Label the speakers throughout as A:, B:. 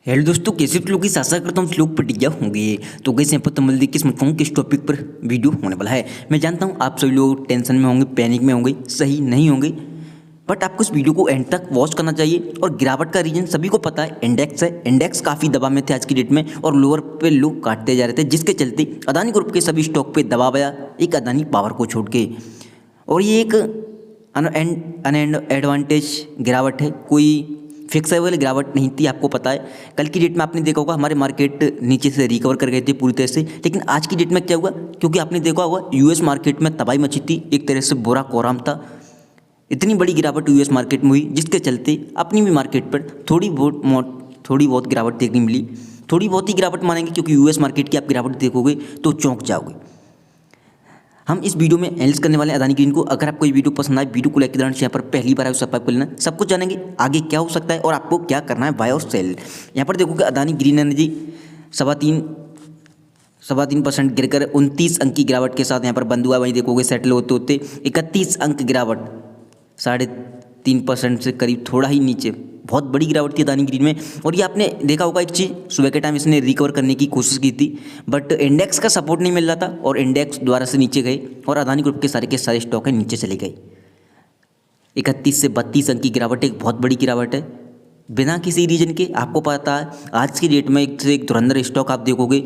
A: Hello दोस्तों, कैसे लोग की आशा करता हूँ लोग बढ़िया होंगे। तो कैसे यहाँ पर तमल दी किस बताऊँ किस टॉपिक पर वीडियो होने वाला है। मैं जानता हूँ आप सभी लोग टेंशन में होंगे, पैनिक में होंगे, सही नहीं होंगे, बट आपको इस वीडियो को एंड तक वॉच करना चाहिए। और गिरावट का रीजन सभी को पता है, इंडेक्स है। इंडेक्स काफ़ी दबाव में थे आज की डेट में और लोअर पे लो काटते जा रहे थे, जिसके चलते अदानी ग्रुप के सभी स्टॉक पे दबाव आया, एक अदानी पावर को छोड़ के। और ये एक एडवांटेज गिरावट है, कोई फिक्सेबल गिरावट नहीं थी। आपको पता है कल की डेट में आपने देखा होगा हमारे मार्केट नीचे से रिकवर कर गए थे पूरी तरह से, लेकिन आज की डेट में क्या हुआ, क्योंकि आपने देखा होगा यूएस मार्केट में तबाही मची थी, एक तरह से बुरा कोहराम था। इतनी बड़ी गिरावट यूएस मार्केट में हुई, जिसके चलते अपनी भी मार्केट पर थोड़ी बहुत गिरावट देखने मिली। थोड़ी बहुत ही गिरावट मानेंगे, क्योंकि यूएस मार्केट की आप गिरावट देखोगे तो चौंक जाओगे। हम इस वीडियो में एनालिसिस करने वाले हैं अदानी ग्रीन को। अगर आपको ये वीडियो पसंद आए, वीडियो को लाइक के दौरान यहाँ पर पहली बार आए सब्सक्राइब कर लेना। सब कुछ जानेंगे आगे क्या हो सकता है और आपको क्या करना है, बाय और सेल। यहाँ पर देखोगे अदानी ग्रीन एनर्जी 3.25% गिरकर 29 अंक की गिरावट के साथ यहाँ पर बंद हुआ। वहीं देखोगे सेटल होते होते 31 अंक गिरावट, 3.5% से करीब थोड़ा ही नीचे। बहुत बड़ी गिरावट थी अदानी ग्रीन में। और ये आपने देखा होगा एक चीज़, सुबह के टाइम इसने रिकवर करने की कोशिश की थी, बट इंडेक्स का सपोर्ट नहीं मिल रहा था और इंडेक्स द्वारा से नीचे गए और अदानी ग्रुप के सारे स्टॉक है नीचे चले गए। 31 से 32 अंक की गिरावट एक बहुत बड़ी गिरावट है, बिना किसी रीजन के। आपको पता है आज की डेट में एक से एक धुरंधर स्टॉक आप देखोगे,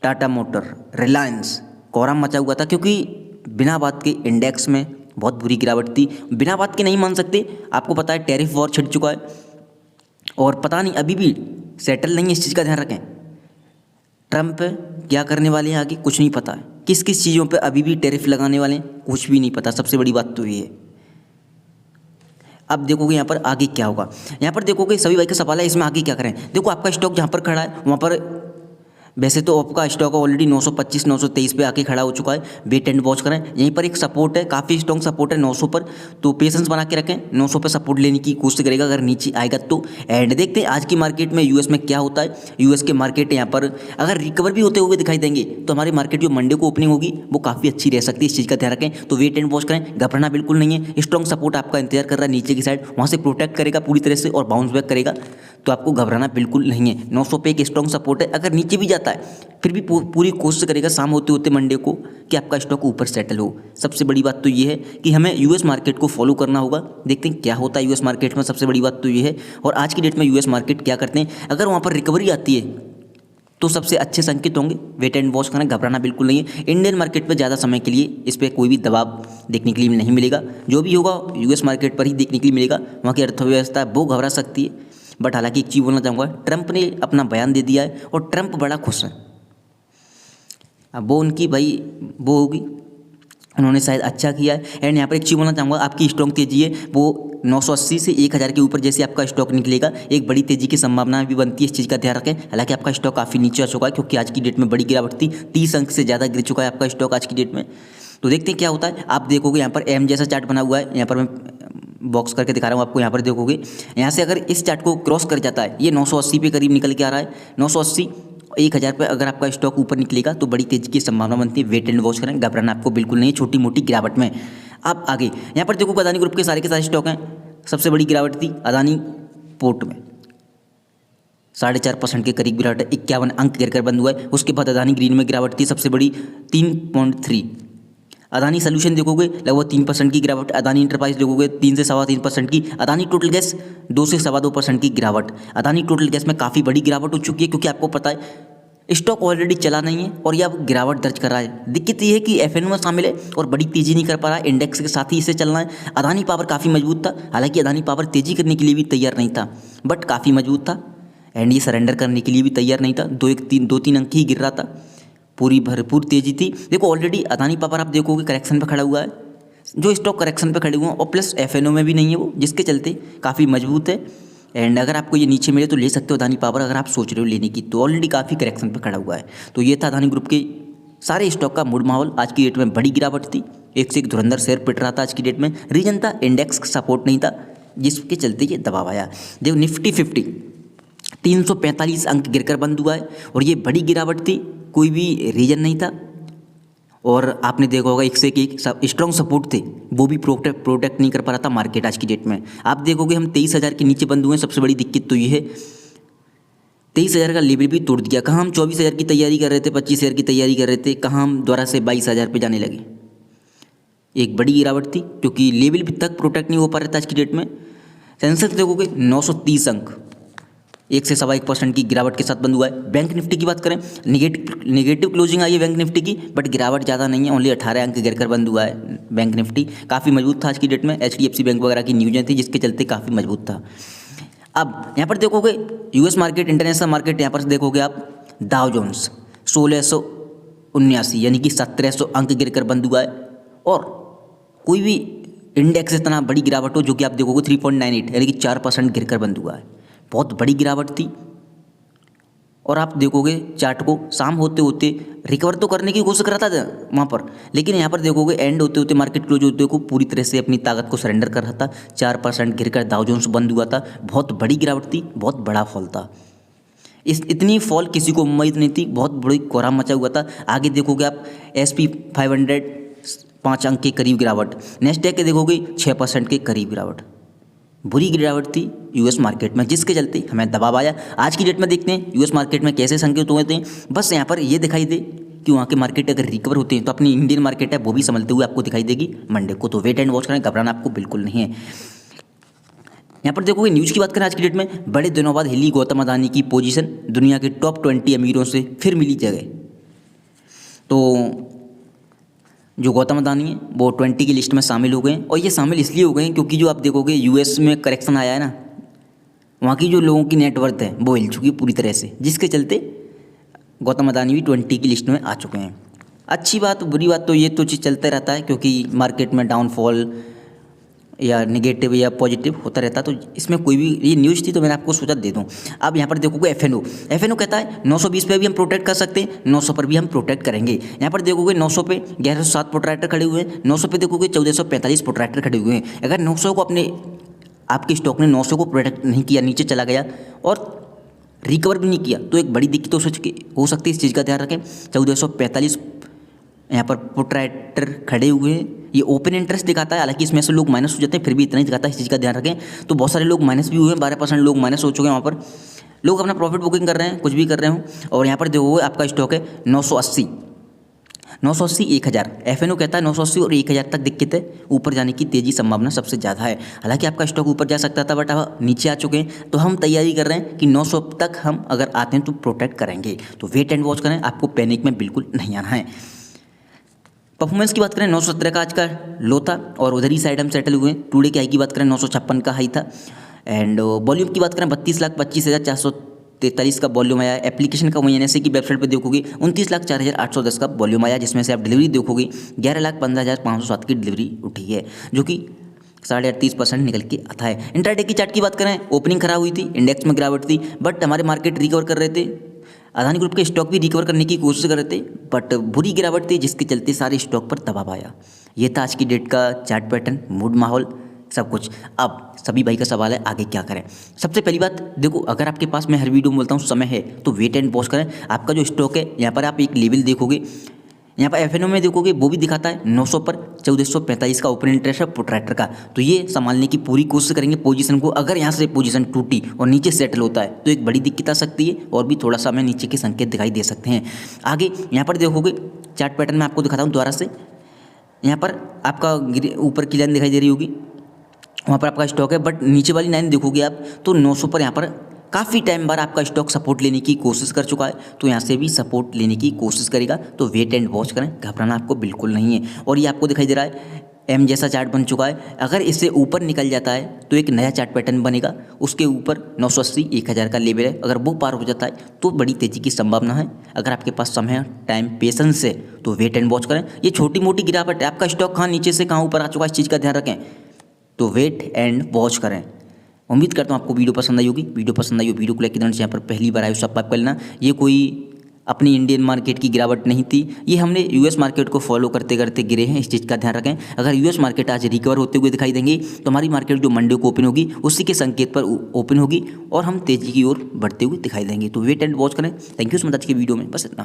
A: टाटा मोटर, रिलायंस, कोहराम मचा हुआ था, क्योंकि बिना बात के इंडेक्स में बहुत बुरी गिरावट थी। बिना बात के नहीं मान सकते, आपको पता है टैरिफ वॉर छिड़ चुका है और पता नहीं अभी भी सेटल नहीं है। इस चीज़ का ध्यान रखें, ट्रंप क्या करने वाले हैं आगे कुछ नहीं पता है, किस किस चीज़ों पे अभी भी टैरिफ लगाने वाले हैं कुछ भी नहीं पता। सबसे बड़ी बात तो ये है। अब देखोगे यहाँ पर आगे क्या होगा। यहाँ पर देखोगे सभी भाई का सवाल है इसमें आगे क्या करें। देखो आपका स्टॉक जहाँ पर खड़ा है वहाँ पर वैसे तो आपका स्टॉक ऑलरेडी 925 923 पे आके खड़ा हो चुका है। वेट एंड वॉच करें, यहीं पर एक सपोर्ट है, काफ़ी स्ट्रॉन्ग सपोर्ट है 900 पर, तो पेशेंस बना के रखें। 900 पर सपोर्ट लेने की कोशिश करेगा, अगर नीचे आएगा तो। एंड देखते हैं आज की मार्केट में यूएस में क्या होता है। यूएस के मार्केट यहाँ पर अगर रिकवर भी होते हुए दिखाई देंगे तो हमारी मार्केट जो मंडे को ओपनिंग होगी वो काफ़ी अच्छी रह सकती है। इस चीज़ का ध्यान रखें। तो वेट एंड वॉच करें, घबराना बिल्कुल नहीं है। स्ट्रॉन्ग सपोर्ट आपका इंतजार कर रहा है नीचे की साइड, वहाँ से प्रोटेक्ट करेगा पूरी तरह से और बाउंस बैक करेगा, तो आपको घबराना बिल्कुल नहीं है। 900 पे एक स्ट्रॉन्ग सपोर्ट है। अगर नीचे भी जाता है फिर भी पूरी कोशिश करेगा शाम होते होते मंडे को कि आपका स्टॉक ऊपर सेटल हो। सबसे बड़ी बात तो ये है कि हमें यूएस मार्केट को फॉलो करना होगा। देखते हैं क्या होता है यूएस मार्केट में। सबसे बड़ी बात तो ये है। और आज की डेट में यूएस मार्केट क्या करते हैं, अगर वहाँ पर रिकवरी आती है तो सबसे अच्छे संकेत होंगे। वेट एंड वॉच करना, घबराना बिल्कुल नहीं है। इंडियन मार्केट पर ज़्यादा समय के लिए इस पर कोई भी दबाव देखने के लिए नहीं मिलेगा। जो भी होगा यूएस मार्केट पर ही देखने के लिए मिलेगा। वहाँ की अर्थव्यवस्था वो घबरा सकती है। बट हालांकि एक चीज़ बोलना चाहूँगा, ट्रंप ने अपना बयान दे दिया है और ट्रंप बड़ा खुश है। अब वो उनकी भाई वो होगी, उन्होंने शायद अच्छा किया है। एंड यहाँ पर एक चीज़ बोलना चाहूँगा, आपकी स्ट्रॉन्ग तेजी है वो 980 से 1000 के ऊपर जैसे आपका स्टॉक निकलेगा, एक बड़ी तेजी की संभावना भी बनती है। इस चीज़ का ध्यान रखें। हालांकि आपका स्टॉक काफ़ी नीचे आ चुका है, क्योंकि आज की डेट में बड़ी गिरावट थी। 30 अंक से ज़्यादा गिर चुका है आपका स्टॉक आज की डेट में। तो देखते हैं क्या होता है। आप देखोगे यहाँ पर एम जैसा चार्ट बना हुआ है, यहाँ पर मैं बॉक्स करके दिखा रहा हूँ आपको। यहाँ पर देखोगे, यहाँ से अगर इस चार्ट को क्रॉस कर जाता है, ये 980 पे करीब निकल के आ रहा है। 980 1000 पे अगर आपका स्टॉक ऊपर निकलेगा तो बड़ी तेजी की संभावना बनती है। वेट एंड वॉच करें, घबराना आपको बिल्कुल नहीं, छोटी मोटी गिरावट में। अब आगे यहाँ पर देखो अदानी ग्रुप के सारे स्टॉक हैं। सबसे बड़ी गिरावट थी अदानी पोर्ट में, 4.5% के करीब गिरावट है, 51 अंक गिरकर बंद हुआ है। उसके बाद अदानी ग्रीन में गिरावट थी सबसे बड़ी 3.3। अदानी सोल्यूशन देखोगे लगभग 3% की गिरावट। अदानी इंटरप्राइज देखोगे 3 से 3.25% की। अदानी टोटल गैस 2 से 2.25% की गिरावट। अदानी टोटल गैस में काफ़ी बड़ी गिरावट हो चुकी है, क्योंकि आपको पता है स्टॉक ऑलरेडी चला नहीं है और यह अब गिरावट दर्ज कर रहा है। दिक्कत ये है कि एफएनओ में शामिल है और बड़ी तेजी नहीं कर पा रहा है, इंडेक्स के साथ ही इसे चलना है। अदानी पावर काफ़ी मजबूत था, हालांकि अदानी पावर तेजी करने के लिए भी तैयार नहीं था, बट काफ़ी मजबूत था। एंड ये सरेंडर करने के लिए भी तैयार नहीं था। 2-3 अंक ही गिर रहा था, पूरी भरपूर तेजी थी। देखो ऑलरेडी अदानी पावर आप देखोगे करेक्शन पे खड़ा हुआ है, जो स्टॉक करेक्शन पे खड़े हुए हैं, और प्लस एफएनओ में भी नहीं है वो, जिसके चलते काफ़ी मजबूत है। एंड अगर आपको ये नीचे मिले तो ले सकते हो अदानी पावर, अगर आप सोच रहे हो लेने की तो। ऑलरेडी काफ़ी करेक्शन पे खड़ा हुआ है। तो ये था अदानी ग्रुप के सारे स्टॉक का मूड माहौल। आज की डेट में बड़ी गिरावट थी, एक से एक धुरंधर शेयर पिट रहा था आज की डेट में। रीजन था इंडेक्स का सपोर्ट नहीं था, जिसके चलते ये दबाव आया। देखो निफ्टी 50 345 अंक गिरकर बंद हुआ है और ये बड़ी गिरावट थी, कोई भी रीजन नहीं था। और आपने देखा होगा एक से एक स्ट्रॉन्ग सपोर्ट थे, वो भी प्रोटेक्ट नहीं कर पा रहा था मार्केट आज की डेट में। आप देखोगे हम 23,000 के नीचे बंद हुए हैं। सबसे बड़ी दिक्कत तो ये है 23,000 का लेवल भी तोड़ दिया। कहाँ हम 24,000 की तैयारी कर रहे थे, 25,000 की तैयारी कर रहे थे, कहाँ हम दोबारा से 22,000 पे जाने लगे। एक बड़ी गिरावट थी क्योंकि लेवल भी तक प्रोटेक्ट नहीं हो पा रहा था आज की डेट में। सेंसेक्स देखोगे 930 अंक 1 से 1.25% की गिरावट के साथ बंद हुआ है। बैंक निफ्टी की बात करें, नेगेटिव क्लोजिंग आई है बैंक निफ्टी की, बट गिरावट ज़्यादा नहीं है, ओनली 18 अंक गिरकर बंद हुआ है। बैंक निफ्टी काफ़ी मजबूत था आज की डेट में, HDFC बैंक वगैरह की न्यूज़ें थी जिसके चलते काफ़ी मजबूत था। अब यहाँ पर देखोगे US मार्केट, इंटरनेशनल मार्केट, यहाँ पर देखोगे आप डाउ जोन्स 1679 यानी कि 1700 अंक गिरकर बंद हुआ है। और कोई भी इंडेक्स इतना बड़ी गिरावट हो जो कि आप देखोगे 3.98 यानी कि 4% गिरकर बंद हुआ है, बहुत बड़ी गिरावट थी। और आप देखोगे चार्ट को, शाम होते होते रिकवर तो करने की कोशिश कर रहा था वहाँ पर, लेकिन यहाँ पर देखोगे एंड होते होते, मार्केट क्लोज होते को पूरी तरह से अपनी ताकत को सरेंडर कर रहा था। 4% गिरकर डाउ जोन्स बंद हुआ था, बहुत बड़ी गिरावट थी, बहुत बड़ा फॉल था। इतनी फॉल किसी को उम्मीद नहीं थी, बहुत बड़ी कोहराम मचा हुआ था। आगे देखोगे आप SP 500 5 अंक के करीब गिरावट, नेस्डैक के देखोगे 6% के करीब गिरावट, बुरी गिरावट थी US मार्केट में, जिसके चलते हमें दबाव आया। आज की डेट में देखते हैं US मार्केट में कैसे संकेत हुए थे। बस यहाँ पर ये दिखाई दे कि वहाँ के मार्केट अगर रिकवर होते हैं तो अपनी इंडियन मार्केट है वो भी संभलते हुए आपको दिखाई देगी मंडे को। तो वेट एंड वॉच करें, घबराना आपको बिल्कुल नहीं है। यहाँ पर देखोगे न्यूज़ की बात करें, आज की डेट में बड़े दिनों बाद हिली गौतम अदानी की पोजीशन दुनिया के टॉप 20 अमीरों से फिर मिली जगह। तो जो गौतम अदानी है वो 20 की लिस्ट में शामिल हो गए, और ये शामिल इसलिए हो गए क्योंकि जो आप देखोगे US में करेक्शन आया है ना, वहाँ की जो लोगों की नेटवर्थ है वो हिल चुकी है पूरी तरह से, जिसके चलते गौतम अदानी भी 20 की लिस्ट में आ चुके हैं। अच्छी बात बुरी बात तो ये तो चीज़ चलता रहता है, क्योंकि मार्केट में डाउनफॉल या नेगेटिव या पॉजिटिव होता रहता, तो इसमें कोई भी ये न्यूज़ थी तो मैंने आपको सोचा दे दूं। अब यहाँ पर देखोगे FNO कहता है 920 पे भी हम प्रोटेक्ट कर सकते हैं, 900 पर भी हम प्रोटेक्ट करेंगे। यहाँ पर देखोगे 900 पे 1107 प्रोट्रैक्टर खड़े हुए हैं, 900 पे देखोगे 1445 प्रोट्रैक्टर खड़े हुए हैं। अगर 900 को आपके स्टॉक ने 900 को प्रोटेक्ट नहीं किया, नीचे चला गया और रिकवर भी नहीं किया, तो एक बड़ी दिक्कत हो सकती है। इस चीज़ का ध्यान रखें। 1445 यहाँ पर प्रोट्रैक्टर खड़े हुए हैं, ये ओपन इंटरेस्ट दिखाता है, हालांकि इसमें से लोग माइनस हो जाते हैं, फिर भी इतना ही दिखाता है, इस चीज़ का ध्यान रखें। तो बहुत सारे लोग माइनस भी हुए हैं, 12% लोग माइनस हो चुके हैं, वहाँ पर लोग अपना प्रॉफिट बुकिंग कर रहे हैं, कुछ भी कर रहे हो। और यहाँ पर देखो आपका स्टॉक है 980 1000। FNO कहता है 980 और 1000 तक दिक्कत है, ऊपर जाने की तेज़ी संभावना सबसे ज़्यादा है। हालांकि आपका स्टॉक ऊपर जा सकता था, बट अब नीचे आ चुके हैं, तो हम तैयारी कर रहे हैं कि 900 तक हम अगर आते हैं तो प्रोटेक्ट करेंगे। तो वेट एंड वॉच करें, आपको पैनिक में बिल्कुल नहीं आना है। परफॉर्मेंस की बात करें 917 का आज का लो था, और उधर ही साइड हम सेटल हुए हैं। टुडे की हाई की बात करें 956 का हाई था। एंड वॉल्यूम की बात करें 32,25,443 का वॉल्यूम आया। एप्लीकेशन का वही NSE की वेबसाइट पर देखोगे 29,04,810 का वॉल्यूम आया, जिसमें से आप डिलीवरी देखोगे 11,15,507 की डिलीवरी उठी है, जो कि 38% निकल के आता है। इंट्राडे की चार्ट की बात करें, ओपनिंग खराब हुई थी, इंडेक्स में गिरावट थी, बट हमारे मार्केट रिकवर कर रहे थे। अदानी ग्रुप के स्टॉक भी रिकवर करने की कोशिश कर रहे थे, बट बुरी गिरावट थी, जिसके चलते सारे स्टॉक पर दबाव आया। ये था आज की डेट का चार्ट पैटर्न, मूड, माहौल, सब कुछ। अब सभी भाई का सवाल है आगे क्या करें। सबसे पहली बात देखो, अगर आपके पास, मैं हर वीडियो में बोलता हूँ, समय है तो वेट एंड वॉच करें। आपका जो स्टॉक है यहाँ पर आप एक लेवल देखोगे, यहाँ पर FNO में देखोगे वो भी दिखाता है 900 पर 1445 का ओपन इंटरेस्ट है प्रोट्रैक्टर का, तो ये संभालने की पूरी कोशिश करेंगे पोजीशन को। अगर यहाँ से पोजीशन टूटी और नीचे सेटल होता है तो एक बड़ी दिक्कत आ सकती है, और भी थोड़ा सा हमें नीचे के संकेत दिखाई दे सकते हैं। आगे यहाँ पर देखोगे चार्ट पैटर्न में आपको दिखाता हूँ दोबारा से। यहाँ पर आपका ऊपर की लाइन दिखाई दे रही होगी, वहाँ पर आपका स्टॉक है, बट नीचे वाली लाइन देखोगे आप तो 900 पर यहाँ पर काफ़ी टाइम बाद आपका स्टॉक सपोर्ट लेने की कोशिश कर चुका है, तो यहाँ से भी सपोर्ट लेने की कोशिश करेगा। तो वेट एंड वॉच करें, घबराना आपको बिल्कुल नहीं है। और ये आपको दिखाई दे रहा है M जैसा चार्ट बन चुका है, अगर इससे ऊपर निकल जाता है तो एक नया चार्ट पैटर्न बनेगा। उसके ऊपर 980 1000 का लेवल है, अगर वो पार हो जाता है तो बड़ी तेज़ी की संभावना है। अगर आपके पास समय, टाइम, पेशेंस है तो वेट एंड वॉच करें। ये छोटी मोटी गिरावट है, आपका स्टॉक कहाँ नीचे से कहाँ ऊपर आ चुका है, इस चीज़ का ध्यान रखें। तो वेट एंड वॉच करें। उम्मीद करता हूँ आपको वीडियो पसंद आई होगी। वीडियो पसंद आई हो वीडियो को लाइक करना, यहाँ पर पहली बार आए हो सब्सक्राइब कर लेना। ये कोई अपनी इंडियन मार्केट की गिरावट नहीं थी, ये हमने US मार्केट को फॉलो करते करते गिरे हैं, इस चीज़ का ध्यान रखें। अगर US मार्केट आज रिकवर होते हुए दिखाई देंगे तो हमारी मार्केट जो मंडे को ओपन होगी उसी के संकेत पर ओपन होगी और हम तेज़ी की ओर बढ़ते हुए दिखाई देंगे। तो वेट एंड वॉच करें। थैंक यू सो मच आज की वीडियो में बस इतना।